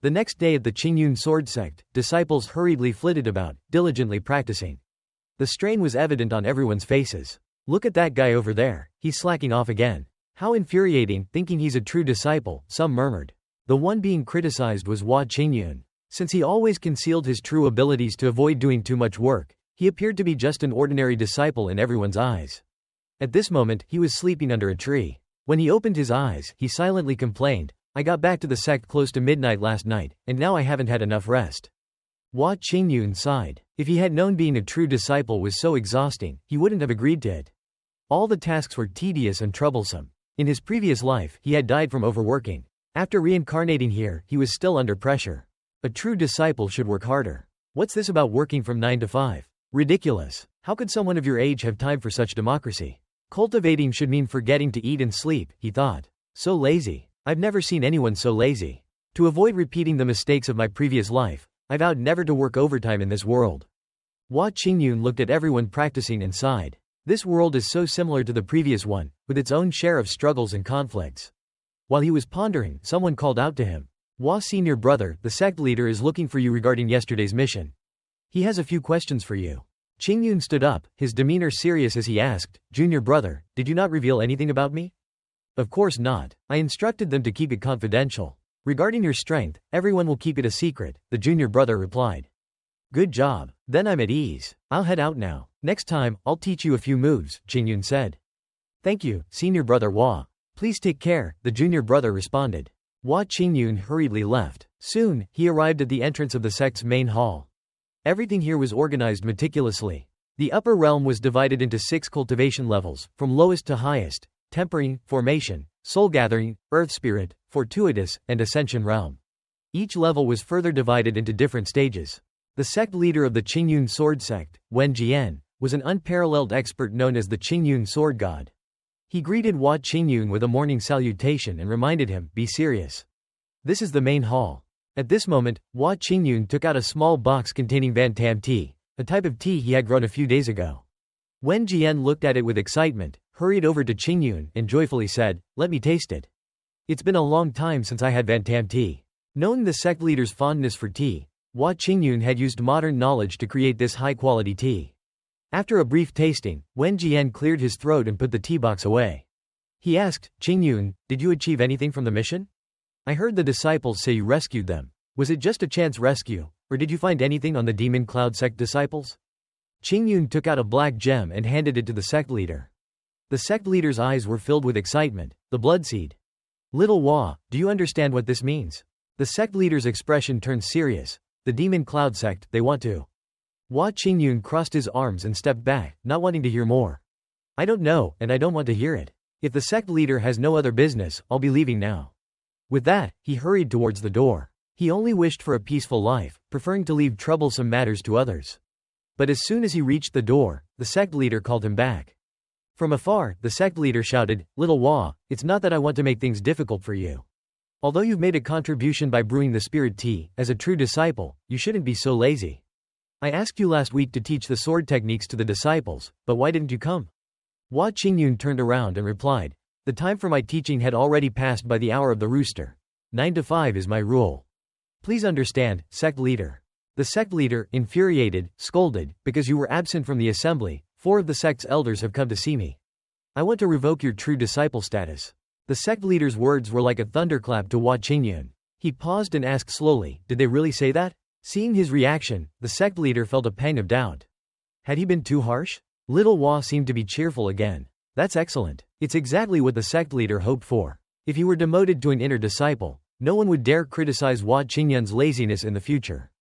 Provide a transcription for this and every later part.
The next day at the Qingyun sword sect, disciples hurriedly flitted about, diligently practicing. The strain was evident on everyone's faces. Look at that guy over there, he's slacking off again. How infuriating, thinking he's a true disciple, some murmured. The one being criticized was Hua Qingyun. Since he always concealed his true abilities to avoid doing too much work, he appeared to be just an ordinary disciple in everyone's eyes. At this moment, he was sleeping under a tree. When he opened his eyes, he silently complained, I got back to the sect close to midnight last night, and now I haven't had enough rest. Hua Qingyun sighed. If he had known being a true disciple was so exhausting, he wouldn't have agreed to it. All the tasks were tedious and troublesome. In his previous life, he had died from overworking. After reincarnating here, he was still under pressure. A true disciple should work harder. What's this about working from 9 to 5? Ridiculous. How could someone of your age have time for such democracy? Cultivating should mean forgetting to eat and sleep, he thought. So lazy. I've never seen anyone so lazy. To avoid repeating the mistakes of my previous life, I vowed never to work overtime in this world. Hua Qingyun looked at everyone practicing and sighed. This world is so similar to the previous one, with its own share of struggles and conflicts. While he was pondering, someone called out to him. Hua senior brother, the sect leader is looking for you regarding yesterday's mission. He has a few questions for you. Qingyun stood up, his demeanor serious as he asked, Junior brother, did you not reveal anything about me? Of course not. I instructed them to keep it confidential. Regarding your strength, everyone will keep it a secret, the junior brother replied. Good job. Then I'm at ease. I'll head out now. Next time, I'll teach you a few moves, Qingyun said. Thank you, senior brother Hua. Please take care, the junior brother responded. Hua Qingyun hurriedly left. Soon, he arrived at the entrance of the sect's main hall. Everything here was organized meticulously. The upper realm was divided into 6 cultivation levels, from lowest to highest: tempering, formation, soul gathering, earth spirit, fortuitous, and ascension realm. Each level was further divided into different stages. The sect leader of the Qingyun sword sect, Wen Jian, was an unparalleled expert known as the Qingyun sword god. He greeted Hua Qingyun with a morning salutation and reminded him, be serious. This is the main hall. At this moment, Hua Qingyun took out a small box containing Bantam tea, a type of tea he had grown a few days ago. Wen Jian looked at it with excitement, hurried over to Qingyun, and joyfully said, let me taste it. It's been a long time since I had Bantam tea. Knowing the sect leader's fondness for tea, Hua Qingyun had used modern knowledge to create this high-quality tea. After a brief tasting, Wen Jian cleared his throat and put the tea box away. He asked, Qingyun, did you achieve anything from the mission? I heard the disciples say you rescued them. Was it just a chance rescue, or did you find anything on the Demon Cloud sect disciples? Qingyun took out a black gem and handed it to the sect leader. The sect leader's eyes were filled with excitement. The blood seed. Little Hua, do you understand what this means? The sect leader's expression turned serious. The Demon Cloud sect, they want to. Hua Qingyun crossed his arms and stepped back, not wanting to hear more. I don't know, and I don't want to hear it. If the sect leader has no other business, I'll be leaving now. With that, he hurried towards the door. He only wished for a peaceful life, preferring to leave troublesome matters to others. But as soon as he reached the door, the sect leader called him back. From afar, the sect leader shouted, Little Hua, it's not that I want to make things difficult for you. Although you've made a contribution by brewing the spirit tea, as a true disciple, you shouldn't be so lazy. I asked you last week to teach the sword techniques to the disciples, but why didn't you come? Hua Qingyun turned around and replied, the time for my teaching had already passed by the hour of the rooster. 9 to 5 is my rule. Please understand, sect leader. The sect leader, infuriated, scolded, because you were absent from the assembly, 4 of the sect's elders have come to see me. I want to revoke your true disciple status. The sect leader's words were like a thunderclap to Hua Qingyun. He paused and asked slowly, did they really say that? Seeing his reaction, the sect leader felt a pang of doubt. Had he been too harsh? Little Hua seemed to be cheerful again. That's excellent. It's exactly what the sect leader hoped for. If he were demoted to an inner disciple, no one would dare criticize Hua Qingyun's laziness in the future.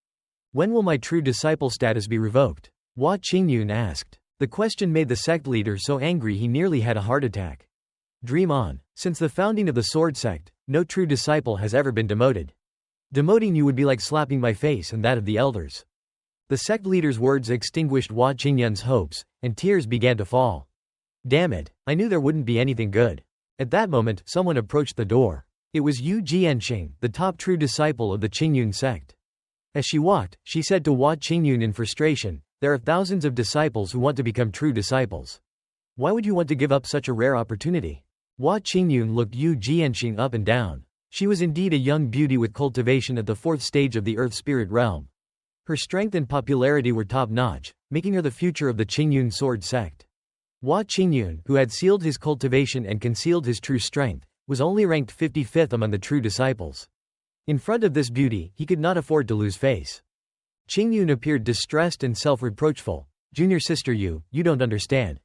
When will my true disciple status be revoked? Hua Qingyun asked. The question made the sect leader so angry he nearly had a heart attack. Dream on. Since the founding of the sword sect, no true disciple has ever been demoted. Demoting you would be like slapping my face and that of the elders. The sect leader's words extinguished Hua Qingyun's hopes, and tears began to fall. Damn it, I knew there wouldn't be anything good. At that moment, someone approached the door. It was Yu Jianxing, the top true disciple of the Qingyun sect. As she walked, she said to Hua Qingyun in frustration, there are thousands of disciples who want to become true disciples. Why would you want to give up such a rare opportunity? Hua Qingyun looked Yu Jianxing up and down. She was indeed a young beauty with cultivation at the fourth stage of the Earth Spirit realm. Her strength and popularity were top-notch, making her the future of the Qingyun sword sect. Hua Qingyun, who had sealed his cultivation and concealed his true strength, was only ranked 55th among the true disciples. In front of this beauty, he could not afford to lose face. Qingyun appeared distressed and self-reproachful. Junior sister Yu, you don't understand.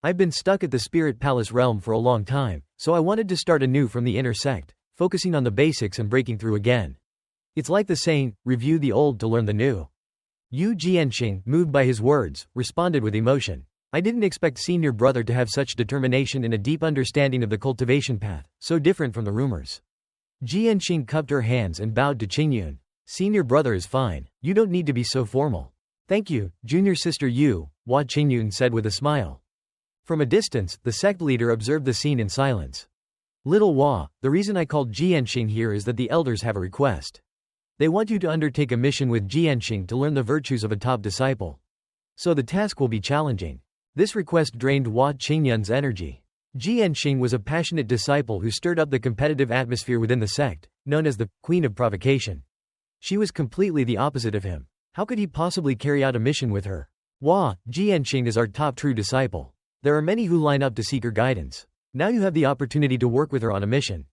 I've been stuck at the Spirit Palace realm for a long time, so I wanted to start anew from the inner sect, focusing on the basics and breaking through again. It's like the saying, review the old to learn the new. Yu Jianxing, moved by his words, responded with emotion. I didn't expect senior brother to have such determination and a deep understanding of the cultivation path, so different from the rumors. Jianxing cupped her hands and bowed to Qingyun. Senior brother is fine, you don't need to be so formal. Thank you, junior sister Yu, Hua Qingyun said with a smile. From a distance, the sect leader observed the scene in silence. Little Hua, the reason I called Jianxing here is that the elders have a request. They want you to undertake a mission with Jianxing to learn the virtues of a top disciple. So the task will be challenging. This request drained Hua Qingyun's energy. Jianxing was a passionate disciple who stirred up the competitive atmosphere within the sect, known as the Queen of Provocation. She was completely the opposite of him. How could he possibly carry out a mission with her? Hua, Jianxing is our top true disciple. There are many who line up to seek her guidance. Now you have the opportunity to work with her on a mission.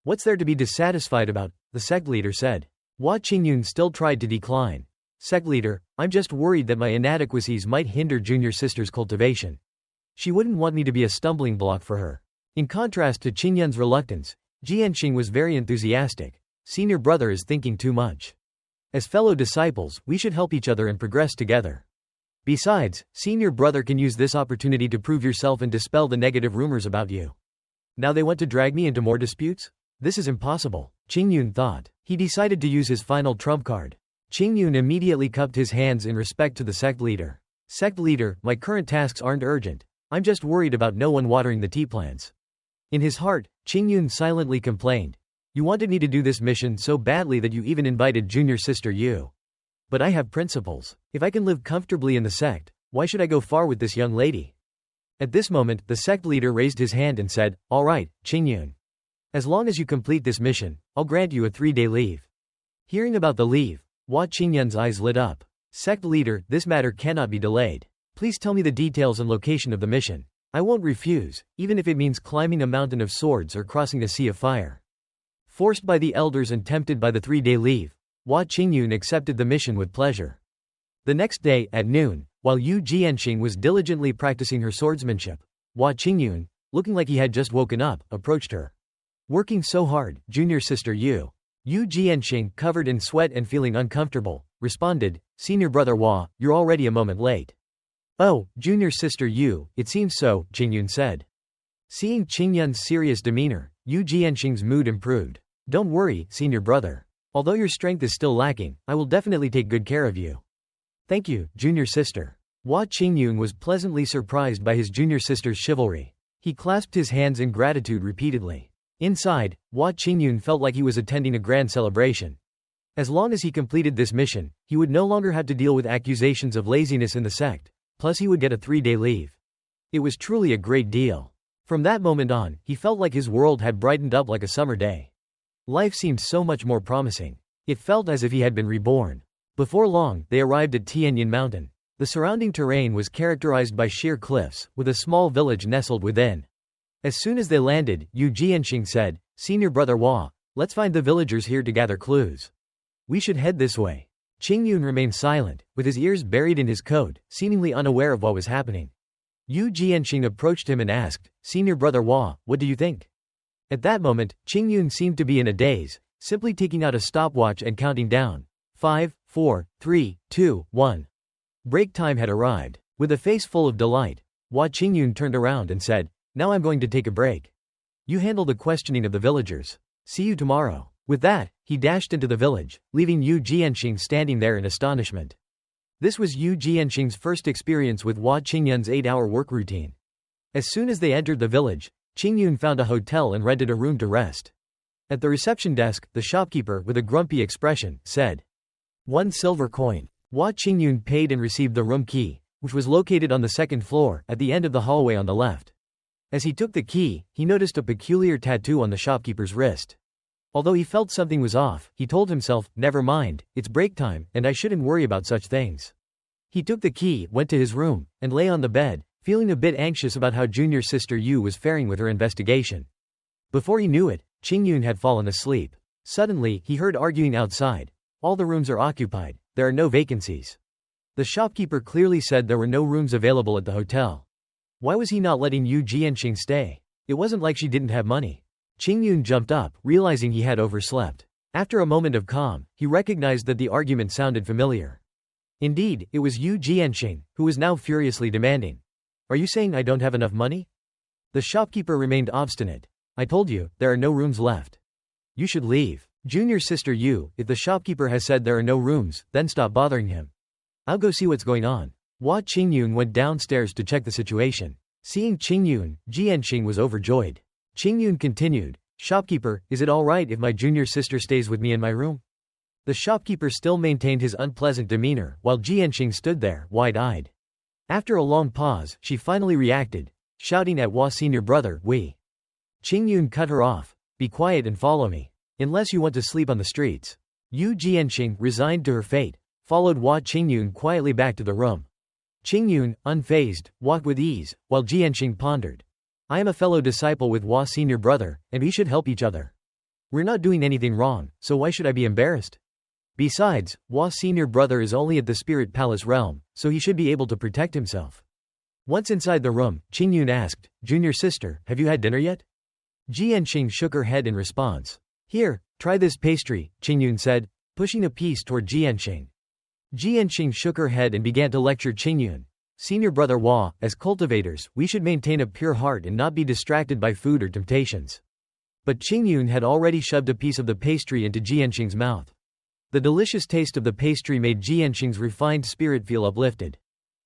What's there to be dissatisfied about? The sect leader said. Hua Qingyun still tried to decline. Sect leader, I'm just worried that my inadequacies might hinder junior sister's cultivation. She wouldn't want me to be a stumbling block for her. In contrast to Qingyun's reluctance, Jianxing was very enthusiastic. Senior brother is thinking too much. As fellow disciples, we should help each other and progress together. Besides, senior brother can use this opportunity to prove yourself and dispel the negative rumors about you. Now they want to drag me into more disputes? This is impossible, Qingyun thought. He decided to use his final trump card. Qingyun immediately cupped his hands in respect to the sect leader. Sect leader, my current tasks aren't urgent. I'm just worried about no one watering the tea plants. In his heart, Qingyun silently complained. You wanted me to do this mission so badly that you even invited junior sister Yu. But I have principles. If I can live comfortably in the sect, why should I go far with this young lady? At this moment, the sect leader raised his hand and said, all right, Qingyun. As long as you complete this mission, I'll grant you a 3-day leave. Hearing about the leave, Hua Qingyun's eyes lit up. Sect leader, this matter cannot be delayed. Please tell me the details and location of the mission. I won't refuse, even if it means climbing a mountain of swords or crossing a sea of fire. Forced by the elders and tempted by the 3-day leave, Hua Qingyun accepted the mission with pleasure. The next day, at noon, while Yu Jianxing was diligently practicing her swordsmanship, Hua Qingyun, looking like he had just woken up, approached her. Working so hard, junior sister Yu. Yu Jianxing, covered in sweat and feeling uncomfortable, responded, Senior brother Hua, you're already a moment late. Oh, junior sister Yu, it seems so, Qingyun said. Seeing Qingyun's serious demeanor, Yu Jianxing's mood improved. Don't worry, senior brother. Although your strength is still lacking, I will definitely take good care of you. Thank you, junior sister. Hua Qingyun was pleasantly surprised by his junior sister's chivalry. He clasped his hands in gratitude repeatedly. Inside, Hua Qingyun felt like he was attending a grand celebration. As long as he completed this mission, he would no longer have to deal with accusations of laziness in the sect, plus he would get a 3-day leave. It was truly a great deal. From that moment on, he felt like his world had brightened up like a summer day. Life seemed so much more promising. It felt as if he had been reborn. Before long, they arrived at Tianyin Mountain. The surrounding terrain was characterized by sheer cliffs, with a small village nestled within. As soon as they landed, Yu Jianxing said, Senior brother Hua, let's find the villagers here to gather clues. We should head this way. Qingyun remained silent, with his ears buried in his coat, seemingly unaware of what was happening. Yu Jianxing approached him and asked, Senior brother Hua, what do you think? At that moment, Qingyun seemed to be in a daze, simply taking out a stopwatch and counting down. 5, 4, 3, 2, 1. Break time had arrived. With a face full of delight, Hua Qingyun turned around and said, Now I'm going to take a break. You handle the questioning of the villagers. See you tomorrow. With that, he dashed into the village, leaving Yu Jianxing standing there in astonishment. This was Yu Jianxing's first experience with Hua Qingyun's 8-hour work routine. As soon as they entered the village, Qingyun found a hotel and rented a room to rest. At the reception desk, the shopkeeper, with a grumpy expression, said, 1 silver coin. Hua Qingyun paid and received the room key, which was located on the second floor, at the end of the hallway on the left. As he took the key, he noticed a peculiar tattoo on the shopkeeper's wrist. Although he felt something was off, he told himself, never mind, it's break time, and I shouldn't worry about such things. He took the key, went to his room, and lay on the bed, feeling a bit anxious about how junior sister Yu was faring with her investigation. Before he knew it, Qingyun had fallen asleep. Suddenly, he heard arguing outside. All the rooms are occupied, there are no vacancies. The shopkeeper clearly said there were no rooms available at the hotel. Why was he not letting Yu Jianxing stay? It wasn't like she didn't have money. Qingyun jumped up, realizing he had overslept. After a moment of calm, he recognized that the argument sounded familiar. Indeed, it was Yu Jianxing, who was now furiously demanding. Are you saying I don't have enough money? The shopkeeper remained obstinate. I told you, there are no rooms left. You should leave. Junior sister Yu, if the shopkeeper has said there are no rooms, then stop bothering him. I'll go see what's going on. Hua Qingyun went downstairs to check the situation. Seeing Qingyun, Jianxing was overjoyed. Qingyun continued, Shopkeeper, is it all right if my junior sister stays with me in my room? The shopkeeper still maintained his unpleasant demeanor, while Jianxing stood there, wide-eyed. After a long pause, she finally reacted, shouting at Hua senior brother, we. Qingyun cut her off. Be quiet and follow me. Unless you want to sleep on the streets. Yu Jianxing, resigned to her fate, followed Hua Qingyun quietly back to the room. Qingyun, unfazed, walked with ease, while Jianxing pondered. I am a fellow disciple with Hua senior brother, and we should help each other. We're not doing anything wrong, so why should I be embarrassed? Besides, Hua senior brother is only at the spirit palace realm, so he should be able to protect himself. Once inside the room, Qingyun asked, Junior sister, have you had dinner yet? Jianxing shook her head in response. Here, try this pastry, Qingyun said, pushing a piece toward Jianxing. Jianxing shook her head and began to lecture Qingyun. Senior brother Hua, as cultivators, we should maintain a pure heart and not be distracted by food or temptations. But Qingyun had already shoved a piece of the pastry into Jianxing's mouth. The delicious taste of the pastry made Jianxing's refined spirit feel uplifted.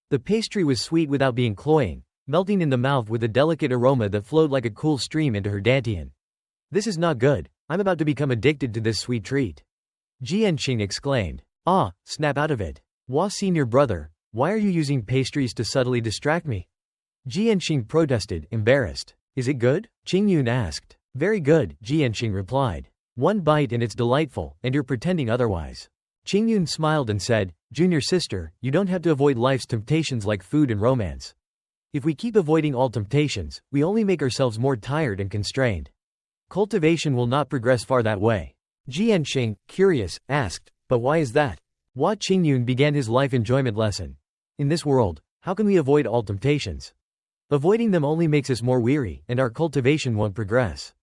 The pastry was sweet without being cloying, melting in the mouth with a delicate aroma that flowed like a cool stream into her dantian. This is not good, I'm about to become addicted to this sweet treat. Jianxing exclaimed. Ah, snap out of it. Hua senior brother, why are you using pastries to subtly distract me? Jianxing protested, embarrassed. Is it good? Qingyun asked. Very good, Jianxing replied. One bite and it's delightful, and you're pretending otherwise. Qingyun smiled and said, Junior sister, you don't have to avoid life's temptations like food and romance. If we keep avoiding all temptations, we only make ourselves more tired and constrained. Cultivation will not progress far that way. Jianxing, curious, asked, but why is that? Hua Qingyun began his life enjoyment lesson. In this world, how can we avoid all temptations? Avoiding them only makes us more weary, and our cultivation won't progress.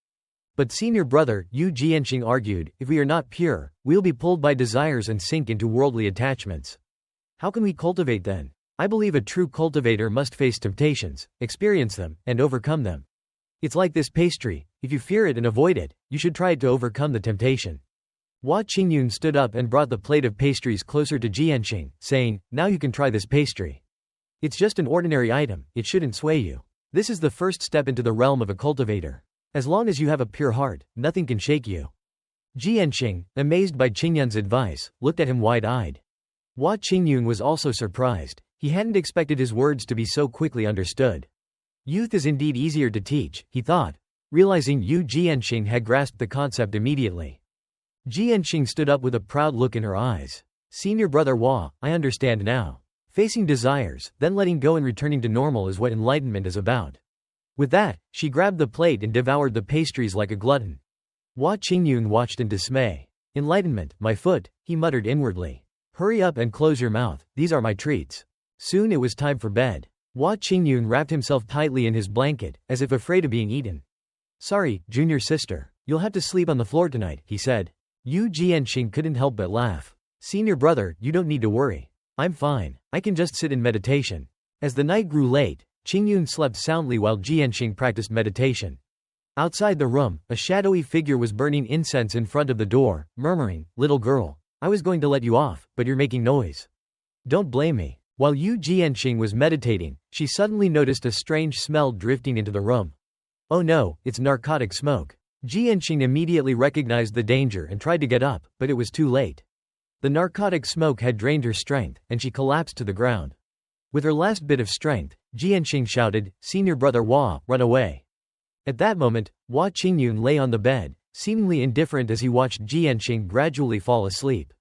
But senior brother, Yu Jianxing argued, if we are not pure, we'll be pulled by desires and sink into worldly attachments. How can we cultivate then? I believe a true cultivator must face temptations, experience them, and overcome them. It's like this pastry, if you fear it and avoid it, you should try it to overcome the temptation. Hua Qingyun stood up and brought the plate of pastries closer to Jianxing, saying, now you can try this pastry. It's just an ordinary item, it shouldn't sway you. This is the first step into the realm of a cultivator. As long as you have a pure heart, nothing can shake you. Jianxing, amazed by Qingyun's advice, looked at him wide-eyed. Hua Qingyun was also surprised. He hadn't expected his words to be so quickly understood. Youth is indeed easier to teach, he thought, realizing Yu Jianxing had grasped the concept immediately. Jianxing stood up with a proud look in her eyes. Senior brother Hua, I understand now. Facing desires, then letting go and returning to normal is what enlightenment is about. With that, she grabbed the plate and devoured the pastries like a glutton. Hua Qingyun watched in dismay. Enlightenment, my foot, he muttered inwardly. Hurry up and close your mouth, these are my treats. Soon it was time for bed. Hua Qingyun wrapped himself tightly in his blanket, as if afraid of being eaten. Sorry, junior sister, you'll have to sleep on the floor tonight, he said. Yu Jianxing couldn't help but laugh. Senior brother, you don't need to worry. I'm fine, I can just sit in meditation. As the night grew late, Qingyun slept soundly while Jianxing practiced meditation. Outside the room, a shadowy figure was burning incense in front of the door, murmuring, Little girl, I was going to let you off, but you're making noise. Don't blame me. While Yu Jianxing was meditating, she suddenly noticed a strange smell drifting into the room. Oh no, it's narcotic smoke. Jianxing immediately recognized the danger and tried to get up, but it was too late. The narcotic smoke had drained her strength, and she collapsed to the ground. With her last bit of strength, Jianxing shouted, Senior brother Hua, run away. At that moment, Hua Qingyun lay on the bed, seemingly indifferent as he watched Jianxing gradually fall asleep.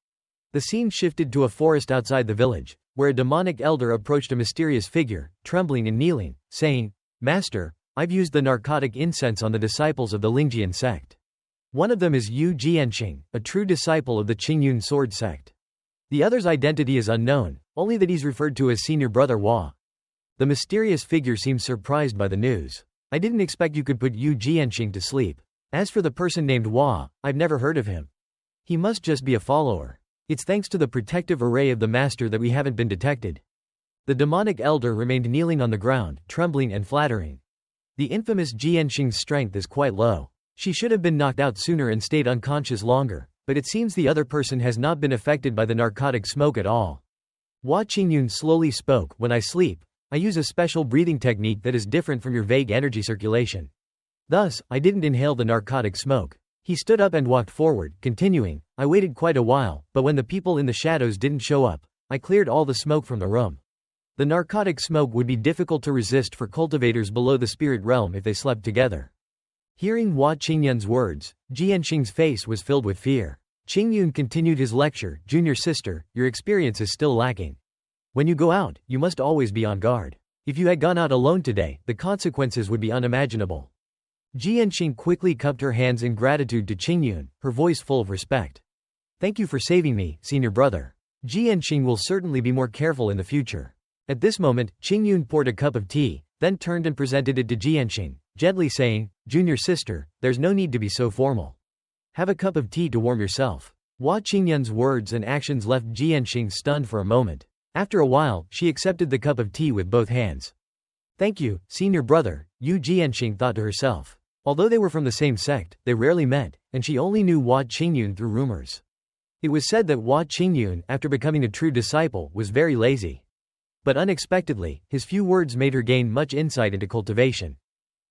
The scene shifted to a forest outside the village, where a demonic elder approached a mysterious figure, trembling and kneeling, saying, "Master, I've used the narcotic incense on the disciples of the Lingjian sect. One of them is Yu Jianxing, a true disciple of the Qingyun sword sect. The other's identity is unknown, only that he's referred to as senior brother Hua." The mysterious figure seemed surprised by the news. "I didn't expect you could put Yu Jianxing to sleep. As for the person named Hua, I've never heard of him. He must just be a follower. It's thanks to the protective array of the master that we haven't been detected." The demonic elder remained kneeling on the ground, trembling and flattering. The infamous Jianxing's strength is quite low. She should have been knocked out sooner and stayed unconscious longer, but it seems the other person has not been affected by the narcotic smoke at all. Hua Qingyun slowly spoke, "When I sleep, I use a special breathing technique that is different from your vague energy circulation. Thus, I didn't inhale the narcotic smoke." He stood up and walked forward, continuing, "I waited quite a while, but when the people in the shadows didn't show up, I cleared all the smoke from the room. The narcotic smoke would be difficult to resist for cultivators below the spirit realm if they slept together." Hearing Hua Qingyun's words, Jianxing's face was filled with fear. Qingyun continued his lecture, "Junior sister, your experience is still lacking. When you go out, you must always be on guard. If you had gone out alone today, the consequences would be unimaginable." Jianxing quickly cupped her hands in gratitude to Qingyun, her voice full of respect. "Thank you for saving me, senior brother. Jianxing will certainly be more careful in the future." At this moment, Qingyun poured a cup of tea, then turned and presented it to Jianxing, gently saying, "Junior sister, there's no need to be so formal. Have a cup of tea to warm yourself." Hua Qingyun's words and actions left Jianxing stunned for a moment. After a while, she accepted the cup of tea with both hands. "Thank you, senior brother," Yu Jianxing thought to herself. Although they were from the same sect, they rarely met, and she only knew Hua Qingyun through rumors. It was said that Hua Qingyun, after becoming a true disciple, was very lazy. But unexpectedly, his few words made her gain much insight into cultivation.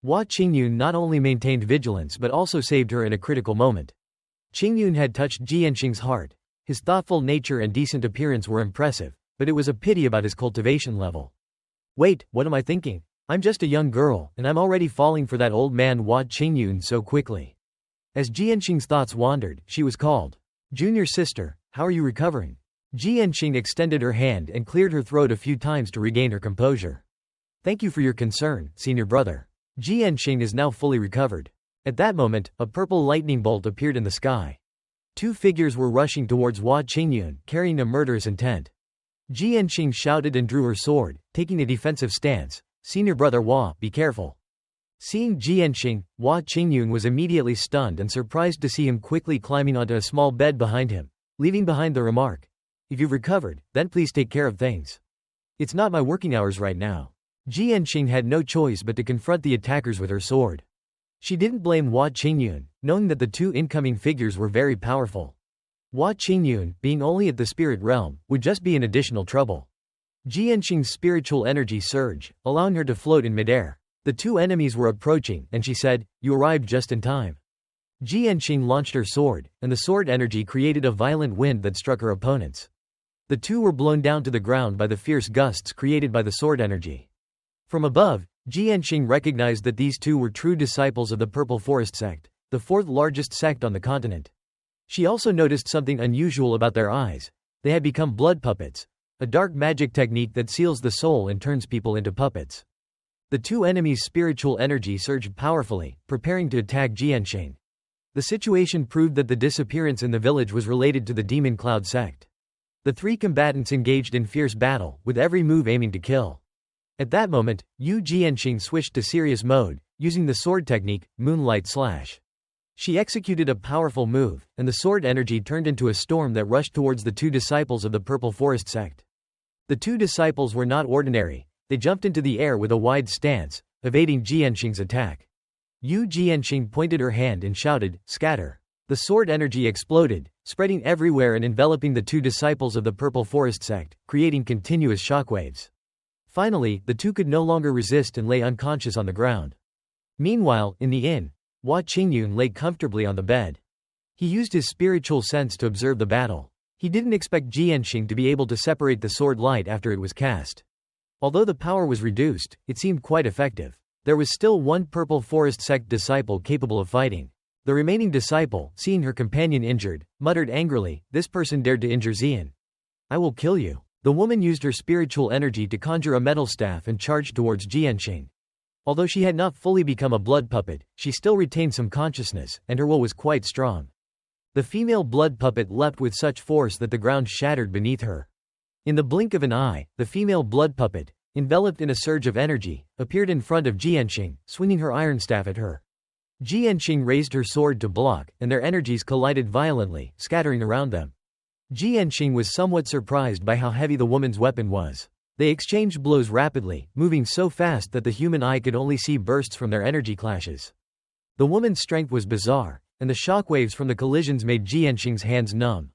Hua Qingyun not only maintained vigilance but also saved her in a critical moment. Qingyun had touched Jianxing's heart. His thoughtful nature and decent appearance were impressive, but it was a pity about his cultivation level. "Wait, what am I thinking? I'm just a young girl, and I'm already falling for that old man Hua Qingyun so quickly." As Jianxing's thoughts wandered, she was called. "Junior sister, how are you recovering?" Jianxing extended her hand and cleared her throat a few times to regain her composure. "Thank you for your concern, senior brother. Jianxing is now fully recovered." At that moment, a purple lightning bolt appeared in the sky. Two figures were rushing towards Hua Qingyun, carrying a murderous intent. Jianxing shouted and drew her sword, taking a defensive stance. "Senior brother Hua, be careful." Seeing Jianxing, Hua Qingyun was immediately stunned and surprised to see him quickly climbing onto a small bed behind him, leaving behind the remark, "If you've recovered, then please take care of things. It's not my working hours right now." Jianxing had no choice but to confront the attackers with her sword. She didn't blame Hua Qingyun, knowing that the two incoming figures were very powerful. Hua Qingyun, being only at the spirit realm, would just be in additional trouble. Jianxing's spiritual energy surged, allowing her to float in midair. The two enemies were approaching, and she said, "You arrived just in time." Jianxing launched her sword, and the sword energy created a violent wind that struck her opponents. The two were blown down to the ground by the fierce gusts created by the sword energy. From above, Jianxing recognized that these two were true disciples of the Purple Forest sect, the fourth largest sect on the continent. She also noticed something unusual about their eyes. They had become blood puppets, a dark magic technique that seals the soul and turns people into puppets. The two enemies' spiritual energy surged powerfully, preparing to attack Jianxing. The situation proved that the disappearance in the village was related to the Demon Cloud sect. The three combatants engaged in fierce battle, with every move aiming to kill. At that moment, Yu Jianxing switched to serious mode, using the sword technique, Moonlight Slash. She executed a powerful move, and the sword energy turned into a storm that rushed towards the two disciples of the Purple Forest sect. The two disciples were not ordinary. They jumped into the air with a wide stance, evading Jianxing's attack. Yu Jianxing pointed her hand and shouted, "Scatter." The sword energy exploded, spreading everywhere and enveloping the two disciples of the Purple Forest sect, creating continuous shockwaves. Finally, the two could no longer resist and lay unconscious on the ground. Meanwhile, in the inn, Hua Qingyun lay comfortably on the bed. He used his spiritual sense to observe the battle. He didn't expect Jianxing to be able to separate the sword light after it was cast. Although the power was reduced, it seemed quite effective. There was still one Purple Forest sect disciple capable of fighting. The remaining disciple, seeing her companion injured, muttered angrily, "This person dared to injure Xian. I will kill you." The woman used her spiritual energy to conjure a metal staff and charged towards Jianxing. Although she had not fully become a blood puppet, she still retained some consciousness, and her will was quite strong. The female blood puppet leapt with such force that the ground shattered beneath her. In the blink of an eye, the female blood puppet, enveloped in a surge of energy, appeared in front of Jianxing, swinging her iron staff at her. Jianxing raised her sword to block, and their energies collided violently, scattering around them. Jianxing was somewhat surprised by how heavy the woman's weapon was. They exchanged blows rapidly, moving so fast that the human eye could only see bursts from their energy clashes. The woman's strength was bizarre, and the shockwaves from the collisions made Jianxing's hands numb.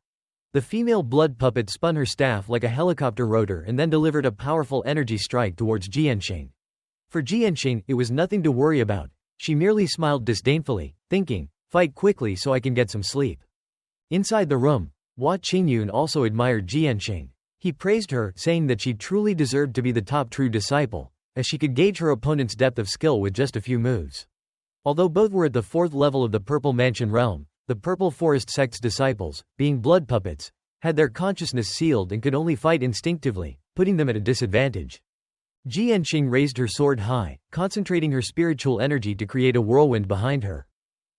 The female blood puppet spun her staff like a helicopter rotor and then delivered a powerful energy strike towards Jianxing. For Jianxing, it was nothing to worry about. She merely smiled disdainfully, thinking, "Fight quickly so I can get some sleep." Inside the room, Hua Qingyun also admired Jianxing. He praised her, saying that she truly deserved to be the top true disciple, as she could gauge her opponent's depth of skill with just a few moves. Although both were at the 4th level of the Purple Mansion realm, the Purple Forest sect's disciples, being blood puppets, had their consciousness sealed and could only fight instinctively, putting them at a disadvantage. Jianxing raised her sword high, concentrating her spiritual energy to create a whirlwind behind her.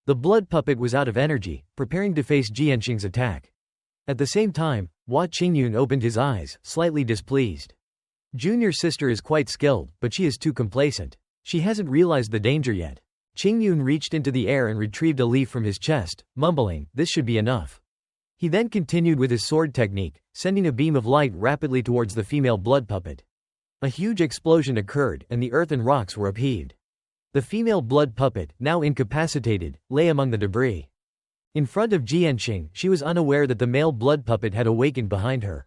The blood puppet was out of energy, preparing to face Jianxing's attack. At the same time, Hua Qingyun opened his eyes, slightly displeased. Junior sister is quite skilled, but she is too complacent. She hasn't realized the danger yet. Qingyun reached into the air and retrieved a leaf from his chest, mumbling, "This should be enough." He then continued with his sword technique, sending a beam of light rapidly towards the female blood puppet. A huge explosion occurred, and the earth and rocks were upheaved. The female blood puppet, now incapacitated, lay among the debris. In front of Jianxing, she was unaware that the male blood puppet had awakened behind her.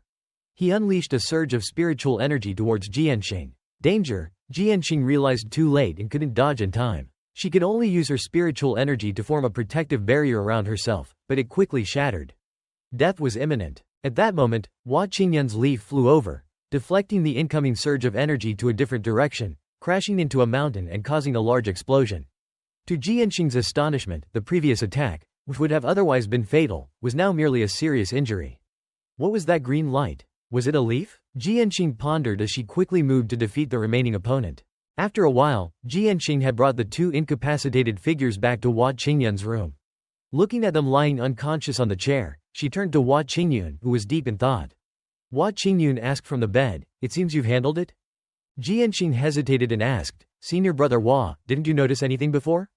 He unleashed a surge of spiritual energy towards Jianxing. Danger! Jianxing realized too late and couldn't dodge in time. She could only use her spiritual energy to form a protective barrier around herself, but it quickly shattered. Death was imminent. At that moment, Hua Qingyun's leaf flew over, deflecting the incoming surge of energy to a different direction, crashing into a mountain and causing a large explosion. To Jianxing's astonishment, the previous attack, which would have otherwise been fatal, was now merely a serious injury. What was that green light? Was it a leaf? Jianxing pondered as she quickly moved to defeat the remaining opponent. After a while, Jianxing had brought the two incapacitated figures back to Hua Qingyun's room. Looking at them lying unconscious on the chair, she turned to Hua Qingyun, who was deep in thought. Hua Qingyun asked from the bed, "It seems you've handled it?" Jianxing hesitated and asked, "Senior brother Hua, didn't you notice anything before?"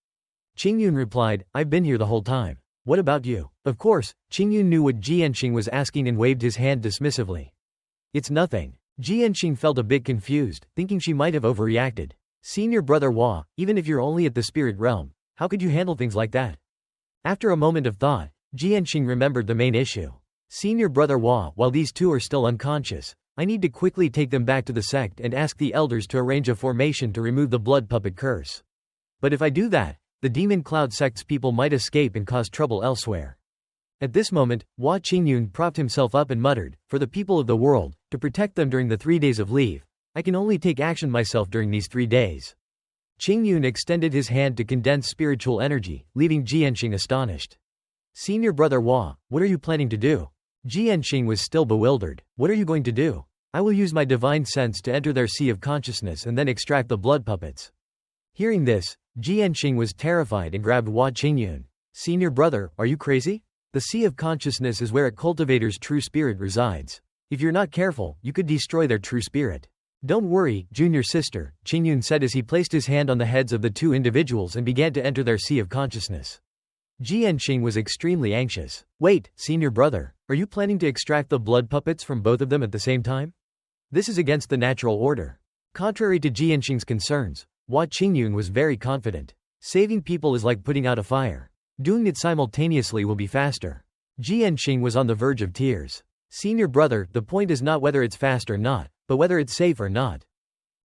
Qingyun replied, "I've been here the whole time. What about you?" Of course, Qingyun knew what Jianxing was asking and waved his hand dismissively. "It's nothing." Jianxing felt a bit confused, thinking she might have overreacted. "Senior brother Hua, even if you're only at the spirit realm, how could you handle things like that?" After a moment of thought, Jianxing remembered the main issue. "Senior brother Hua, while these two are still unconscious, I need to quickly take them back to the sect and ask the elders to arrange a formation to remove the blood puppet curse. But if I do that, the Demon Cloud sect's people might escape and cause trouble elsewhere." At this moment, Hua Qingyun propped himself up and muttered, "For the people of the world, to protect them during the 3 days of leave, I can only take action myself during these 3 days." Qingyun extended his hand to condense spiritual energy, leaving Jianxing astonished. "Senior brother Hua, what are you planning to do?" Jianxing was still bewildered. "What are you going to do?" "I will use my divine sense to enter their sea of consciousness and then extract the blood puppets." Hearing this, Jianxing was terrified and grabbed Hua Qingyun. "Senior brother, are you crazy? The sea of consciousness is where a cultivator's true spirit resides. If you're not careful, you could destroy their true spirit." "Don't worry, junior sister," Qingyun said as he placed his hand on the heads of the two individuals and began to enter their sea of consciousness. Jianxing was extremely anxious. "Wait, senior brother, are you planning to extract the blood puppets from both of them at the same time? This is against the natural order." Contrary to Jianxing's concerns, Hua Qingyun was very confident. Saving people is like putting out a fire. Doing it simultaneously will be faster. Jianxing was on the verge of tears. "Senior brother, the point is not whether it's fast or not, but whether it's safe or not."